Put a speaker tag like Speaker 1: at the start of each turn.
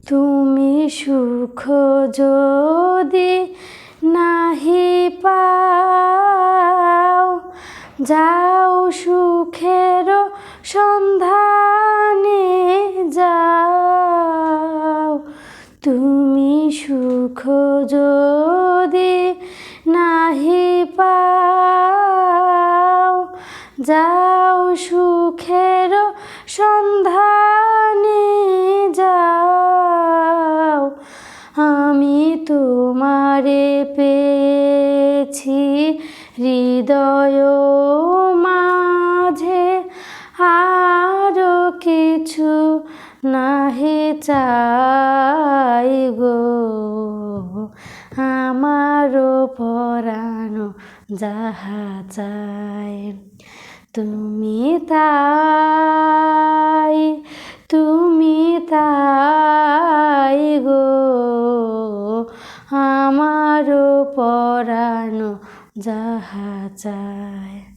Speaker 1: তুমি সুখ যদি নাহি পাও, যাও সুখের সন্ধানে যাও। তুমি সুখ যদি নাহি পাও, যাও সুখের সন্ধানে যাও। আমি তোমারে পেয়েছি হৃদয় মাঝে, আরো কিছু নাহি চাই গো। আমারও পরাণ যাহা চায় তুমি তাই, তুমি তাই গো। আমারও পরাণ যাহা চায়।